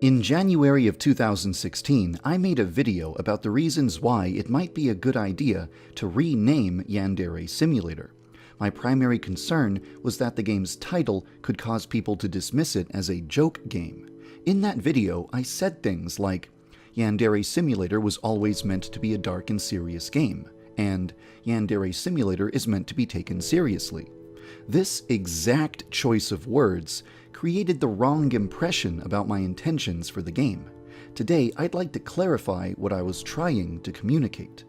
In January of 2016, I made a video about the reasons why it might be a good idea to rename Yandere Simulator. My primary concern was that the game's title could cause people to dismiss it as a joke game. In that video, I said things like, Yandere Simulator was always meant to be a dark and serious game, and Yandere Simulator is meant to be taken seriously. This exact choice of words created the wrong impression about my intentions for the game. Today, I'd like to clarify what I was trying to communicate.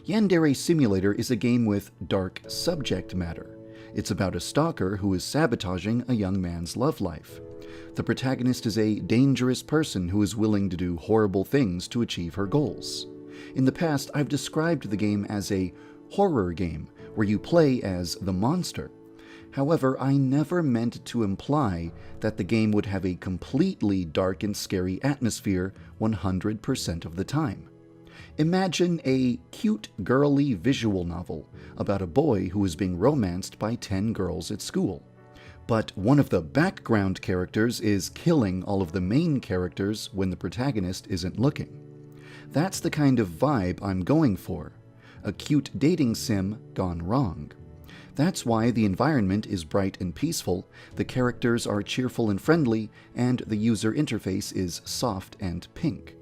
Yandere Simulator is a game with dark subject matter. It's about a stalker who is sabotaging a young man's love life. The protagonist is a dangerous person who is willing to do horrible things to achieve her goals. In the past, I've described the game as a horror game, where you play as the monster. However, I never meant to imply that the game would have a completely dark and scary atmosphere 100% of the time. Imagine a cute, girly visual novel about a boy who is being romanced by 10 girls at school. But one of the background characters is killing all of the main characters when the protagonist isn't looking. That's the kind of vibe I'm going for. A cute dating sim gone wrong. That's why the environment is bright and peaceful, the characters are cheerful and friendly, and the user interface is soft and pink.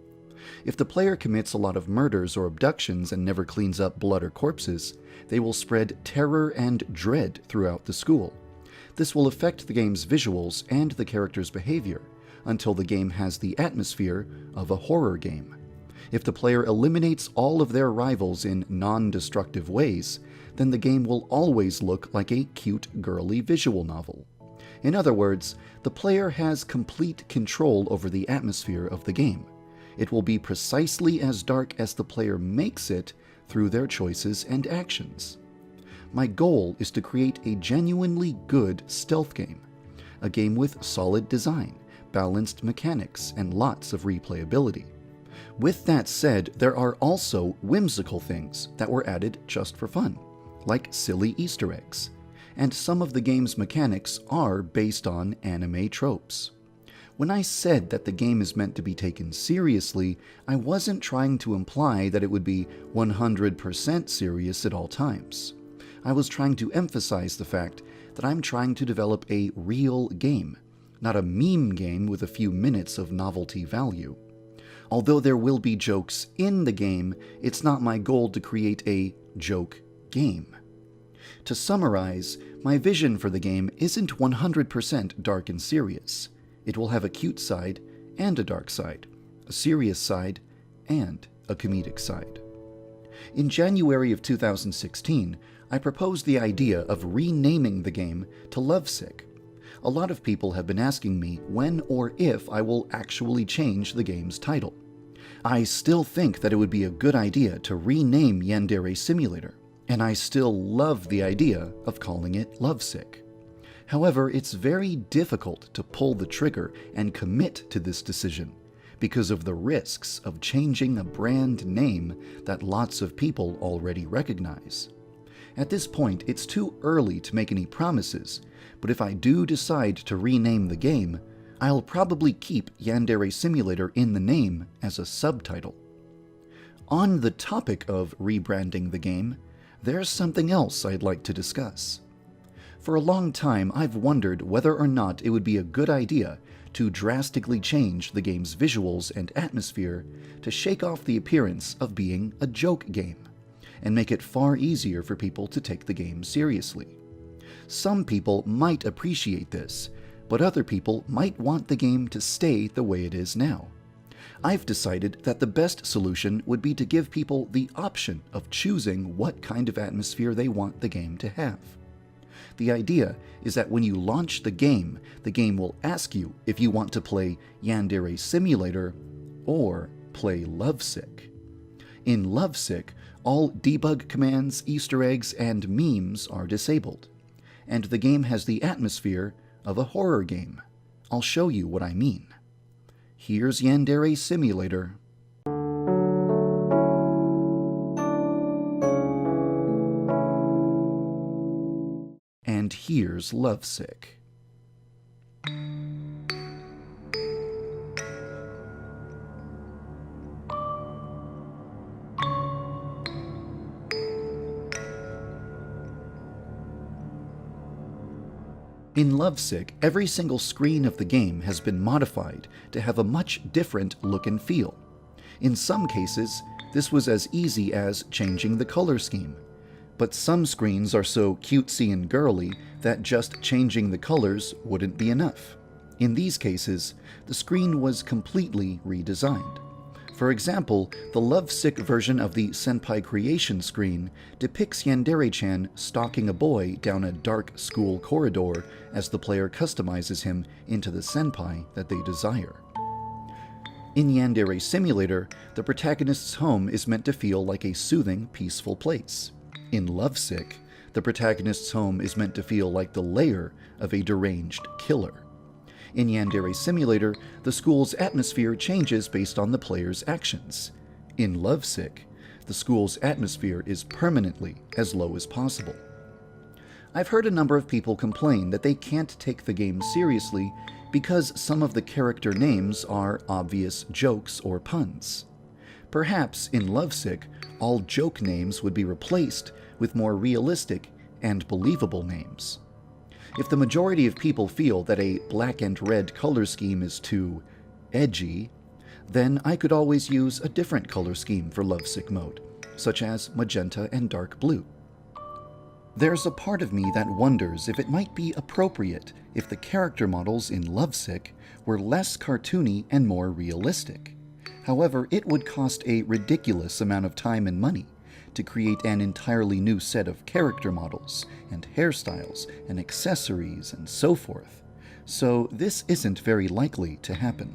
If the player commits a lot of murders or abductions and never cleans up blood or corpses, they will spread terror and dread throughout the school. This will affect the game's visuals and the character's behavior, until the game has the atmosphere of a horror game. If the player eliminates all of their rivals in non-destructive ways, then the game will always look like a cute, girly visual novel. In other words, the player has complete control over the atmosphere of the game. It will be precisely as dark as the player makes it through their choices and actions. My goal is to create a genuinely good stealth game, a game with solid design, balanced mechanics, and lots of replayability. With that said, there are also whimsical things that were added just for fun, like silly Easter eggs, and some of the game's mechanics are based on anime tropes. When I said that the game is meant to be taken seriously, I wasn't trying to imply that it would be 100% serious at all times. I was trying to emphasize the fact that I'm trying to develop a real game, not a meme game with a few minutes of novelty value. Although there will be jokes in the game, it's not my goal to create a joke game. To summarize, my vision for the game isn't 100% dark and serious. It will have a cute side and a dark side, a serious side and a comedic side. In January of 2016, I proposed the idea of renaming the game to Lovesick. A lot of people have been asking me when or if I will actually change the game's title. I still think that it would be a good idea to rename Yandere Simulator, and I still love the idea of calling it Lovesick. However, it's very difficult to pull the trigger and commit to this decision because of the risks of changing a brand name that lots of people already recognize. At this point, it's too early to make any promises, but if I do decide to rename the game, I'll probably keep Yandere Simulator in the name as a subtitle. On the topic of rebranding the game, there's something else I'd like to discuss. For a long time, I've wondered whether or not it would be a good idea to drastically change the game's visuals and atmosphere to shake off the appearance of being a joke game, and make it far easier for people to take the game seriously. Some people might appreciate this, but other people might want the game to stay the way it is now. I've decided that the best solution would be to give people the option of choosing what kind of atmosphere they want the game to have. The idea is that when you launch the game will ask you if you want to play Yandere Simulator or play Lovesick. In Lovesick, all debug commands, Easter eggs, and memes are disabled, and the game has the atmosphere of a horror game. I'll show you what I mean. Here's Yandere Simulator. And here's Lovesick. In Lovesick, every single screen of the game has been modified to have a much different look and feel. In some cases, this was as easy as changing the color scheme. But some screens are so cutesy and girly that just changing the colors wouldn't be enough. In these cases, the screen was completely redesigned. For example, the Lovesick version of the Senpai Creation screen depicts Yandere-chan stalking a boy down a dark school corridor as the player customizes him into the senpai that they desire. In Yandere Simulator, the protagonist's home is meant to feel like a soothing, peaceful place. In Lovesick, the protagonist's home is meant to feel like the lair of a deranged killer. In Yandere Simulator, the school's atmosphere changes based on the player's actions. In Lovesick, the school's atmosphere is permanently as low as possible. I've heard a number of people complain that they can't take the game seriously because some of the character names are obvious jokes or puns. Perhaps in Lovesick, all joke names would be replaced with more realistic and believable names. If the majority of people feel that a black and red color scheme is too edgy, then I could always use a different color scheme for Lovesick mode, such as magenta and dark blue. There's a part of me that wonders if it might be appropriate if the character models in Lovesick were less cartoony and more realistic. However, it would cost a ridiculous amount of time and money to create an entirely new set of character models and hairstyles and accessories and so forth, so this isn't very likely to happen.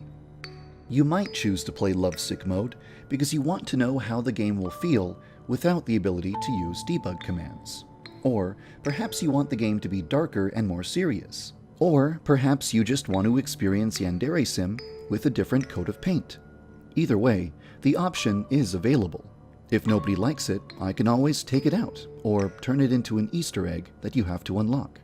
You might choose to play Lovesick mode because you want to know how the game will feel without the ability to use debug commands. Or perhaps you want the game to be darker and more serious. Or perhaps you just want to experience Yandere Sim with a different coat of paint. Either way, the option is available. If nobody likes it, I can always take it out, or turn it into an Easter egg that you have to unlock.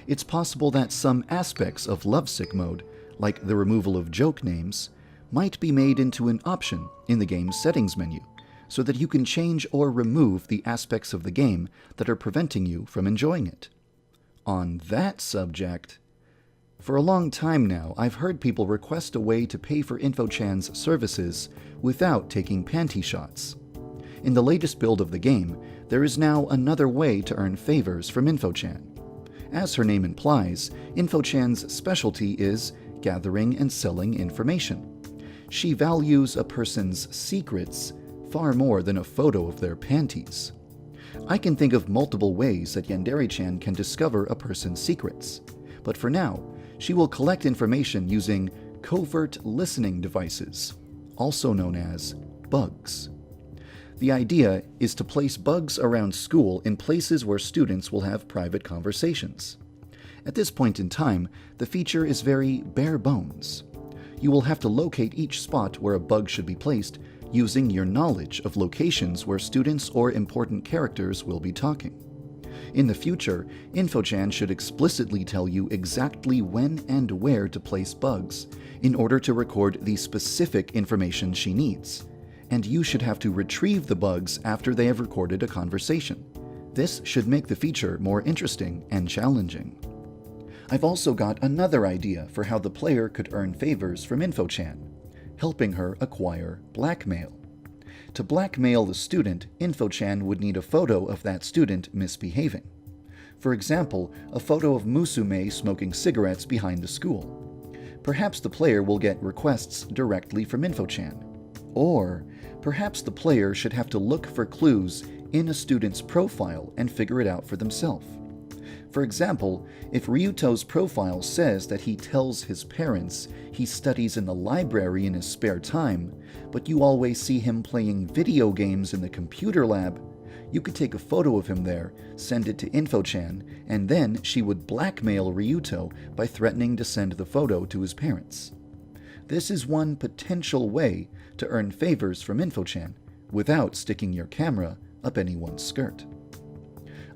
It's possible that some aspects of Lovesick mode, like the removal of joke names, might be made into an option in the game's settings menu, so that you can change or remove the aspects of the game that are preventing you from enjoying it. On that subject, for a long time now, I've heard people request a way to pay for InfoChan's services without taking panty shots. In the latest build of the game, there is now another way to earn favors from InfoChan. As her name implies, InfoChan's specialty is gathering and selling information. She values a person's secrets far more than a photo of their panties. I can think of multiple ways that Yandere-chan can discover a person's secrets, but for now, she will collect information using covert listening devices, also known as bugs. The idea is to place bugs around school in places where students will have private conversations. At this point in time, the feature is very bare bones. You will have to locate each spot where a bug should be placed using your knowledge of locations where students or important characters will be talking. In the future, InfoChan should explicitly tell you exactly when and where to place bugs in order to record the specific information she needs, and you should have to retrieve the bugs after they have recorded a conversation. This should make the feature more interesting and challenging. I've also got another idea for how the player could earn favors from InfoChan, helping her acquire blackmail. To blackmail the student, InfoChan would need a photo of that student misbehaving. For example, a photo of Musume smoking cigarettes behind the school. Perhaps the player will get requests directly from InfoChan. Or perhaps the player should have to look for clues in a student's profile and figure it out for themselves. For example, if Ryuto's profile says that he tells his parents he studies in the library in his spare time, but you always see him playing video games in the computer lab, you could take a photo of him there, send it to InfoChan, and then she would blackmail Ryuto by threatening to send the photo to his parents. This is one potential way to earn favors from InfoChan without sticking your camera up anyone's skirt.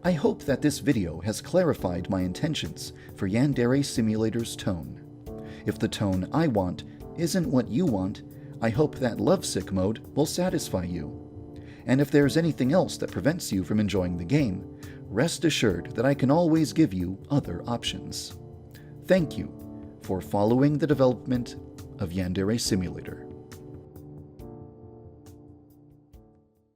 I hope that this video has clarified my intentions for Yandere Simulator's tone. If the tone I want isn't what you want, I hope that Lovesick mode will satisfy you. And if there's anything else that prevents you from enjoying the game, rest assured that I can always give you other options. Thank you for following the development of Yandere Simulator.